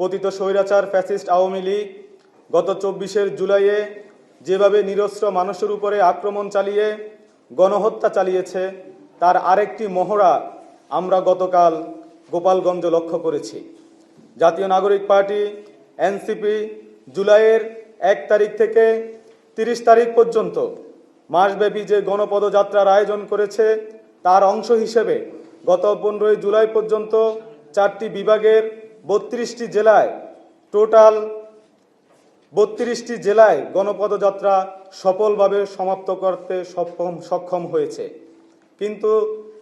পতিত স্বৈরাচার ফ্যাসিস্ট আওয়ামী লীগ গত 24 জুলাইয়ে যেভাবে নিরস্ত্র মানুষের উপরে আক্রমণ চালিয়ে গণহত্যা চালিয়েছে, তার আরেকটি মহড়া আমরা গতকাল গোপালগঞ্জে লক্ষ্য করেছি। জাতীয় নাগরিক পার্টি এনসিপি জুলাইয়ের 1 তারিখ থেকে 30 তারিখ পর্যন্ত মাসব্যাপী যে গণপদযাত্রার আয়োজন করেছে, তার অংশ হিসেবে গত 15 জুলাই পর্যন্ত 4টি বিভাগের 32টি জেলায় টোটাল 32টি জেলায় গণপদযাত্রা সফলভাবে সমাপ্ত করতে সক্ষম হয়েছে। কিন্তু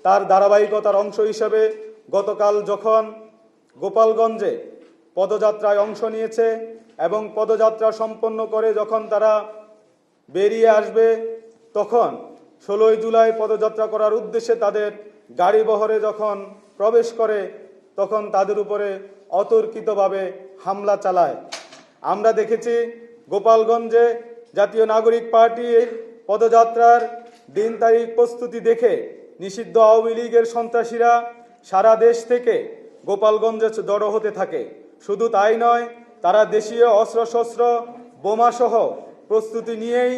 তার ধারাবাহিকতার অংশ হিসেবে গতকাল যখন গোপালগঞ্জে পদযাত্রায় অংশ নিয়েছে এবং পদযাত্রা সম্পন্ন করে যখন তারা বেরিয়ে আসবে, তখন 16 জুলাই পদযাত্রা করার উদ্দেশ্যে তাদের গাড়ি বহরে যখন প্রবেশ করে, তখন তাদের উপরে অতর্কিতভাবে হামলা চালায়। আমরা দেখেছি গোপালগঞ্জে জাতীয় নাগরিক পার্টির পদযাত্রার দিন তারিখ প্রস্তুতি দেখে নিষিদ্ধ আওয়ামী লীগের সন্ত্রাসীরা সারা দেশ থেকে গোপালগঞ্জে জড়ো হতে থাকে। শুধু তাই নয়, তারা দেশীয় অস্ত্রশস্ত্র বোমাসহ প্রস্তুতি নিয়েই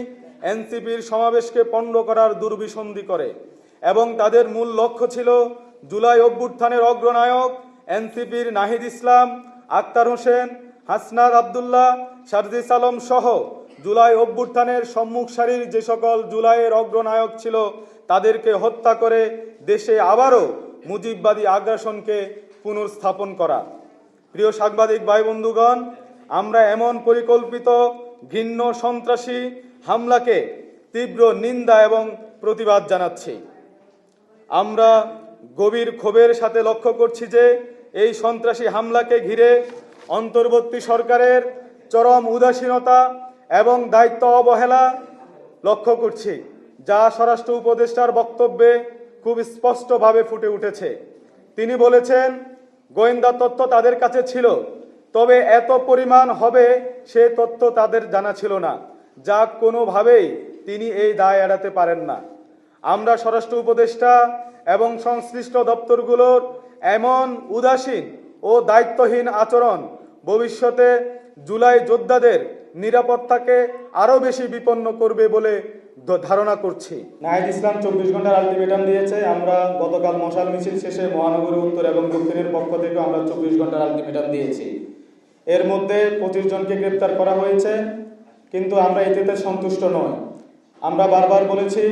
এনসিপির সমাবেশকে পণ্ড করার দুর্বিসন্ধি করে এবং তাদের মূল লক্ষ্য ছিল জুলাই অভ্যুত্থানের অগ্রনায়ক এনসিপির নাহিদ ইসলাম, আক্তার হোসেন, হাসনাত আবদুল্লাহ, সারজিস আলম সহ জুলাই অভ্যুত্থানের সম্মুখ সারির যে সকল জুলাইয়ের অগ্রনায়ক ছিল তাদেরকে হত্যা করে দেশে আবারও মুজিববাদী আগ্রাসনকে পুনর্স্থাপন করা। প্রিয় সাংবাদিক ভাই বন্ধুগণ, আমরা এমন পরিকল্পিত ঘৃণ্য সন্ত্রাসী হামলাকে তীব্র নিন্দা এবং প্রতিবাদ জানাচ্ছি। আমরা গভীর ক্ষোভের সাথে লক্ষ্য করছি যে এই সন্ত্রাসী হামলাকে ঘিরে অন্তর্বর্তী সরকারের চরম উদাসীনতা এবং দায়িত্ব অবহেলা লক্ষ্য করছি, যা স্বরাষ্ট্র উপদেষ্টার বক্তব্যে খুব স্পষ্টভাবে ফুটে উঠেছে। তিনি বলেছেন, গোয়েন্দা তথ্য তাদের কাছে ছিল, তবে এত পরিমাণ হবে সে তথ্য তাদের জানা ছিল না, যা কোনোভাবেই তিনি এই দায় এড়াতে পারেন না। আমরা স্বরাষ্ট্র উপদেষ্টা এবং সংশ্লিষ্ট দপ্তরগুলোর এমন উদাসীন ও দায়িত্বহীন আচরণ ভবিষ্যতে জুলাই যোদ্ধাদের নিরাপত্তাকে আরও বেশি বিপন্ন করবে বলে ধারণা করছি। নাহিদ ইসলাম 24 ঘন্টার আলটিমেটাম দিয়েছে। আমরা গতকাল মশাল মিছিল শেষে মহানগরী উত্তর এবং দক্ষিণের পক্ষ থেকে আমরা 24 ঘন্টার আলটিমেটাম দিয়েছি। এর মধ্যে 25 জনকে গ্রেপ্তার করা হয়েছে, কিন্তু আমরা এতে সন্তুষ্ট নই। আমরা বারবার বলেছি,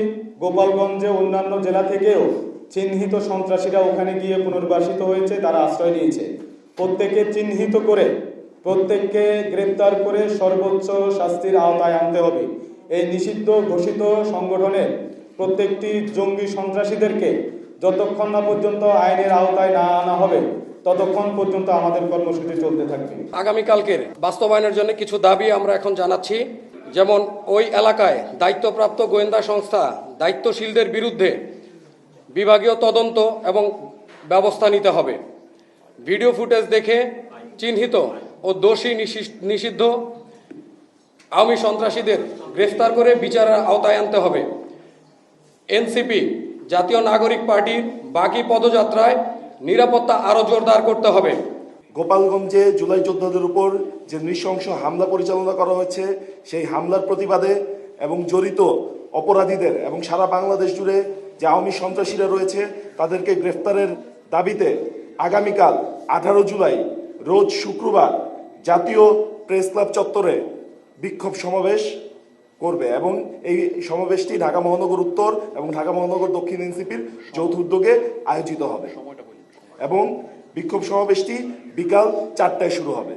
গোপালগঞ্জে অন্যান্য জেলা থেকেও চিহ্নিত সন্ত্রাসীরা ওখানে গিয়ে পুনর্বাসিত হয়েছে, তারা আশ্রয় নিয়েছে। প্রত্যেককে চিহ্নিত করে প্রত্যেককে গ্রেপ্তার করে সর্বোচ্চ শাস্তির আওতায় আনতে হবে। এই নিষিদ্ধ ঘোষিত সংগঠনের প্রত্যেকটি জঙ্গি সন্ত্রাসীদেরকে যতক্ষণ না পর্যন্ত আইনের আওতায় না আনা হবে, ততক্ষণ পর্যন্ত আমাদের কর্মসূচি চলতে থাকবে। আগামীকালকের বাস্তবায়নের জন্য কিছু দাবি আমরা এখন জানাচ্ছি। যেমন, ওই এলাকায় দায়িত্বপ্রাপ্ত গোয়েন্দা সংস্থা দায়িত্বশীলদের বিরুদ্ধে বিভাগীয় তদন্ত এবং ব্যবস্থা নিতে হবে। ভিডিও ফুটেজ দেখে চিহ্নিত ও দোষী নিষিদ্ধ আওয়ামী সন্ত্রাসীদের গ্রেফতার করে বিচারের আওতায় আনতে হবে। এনসিপি জাতীয় নাগরিক পার্টির বাকি পদযাত্রায় নিরাপত্তা আরও জোরদার করতে হবে। গোপালগঞ্জে জুলাই যোদ্ধাদের উপর যে নৃশংস হামলা পরিচালনা করা হয়েছে, সেই হামলার প্রতিবাদে এবং জড়িত অপরাধীদের এবং সারা বাংলাদেশ জুড়ে যে আওয়ামী সন্ত্রাসীরা রয়েছে তাদেরকে গ্রেফতারের দাবিতে আগামীকাল 18 জুলাই রোজ শুক্রবার জাতীয় প্রেস ক্লাব চত্বরে বিক্ষোভ সমাবেশ করবে এবং এই সমাবেশটি ঢাকা মহানগর উত্তর এবং ঢাকা মহানগর দক্ষিণ এনসিপির যৌথ উদ্যোগে আয়োজিত হবে এবং বিক্ষোভ সমাবেশটি বিকাল 4টায় শুরু হবে।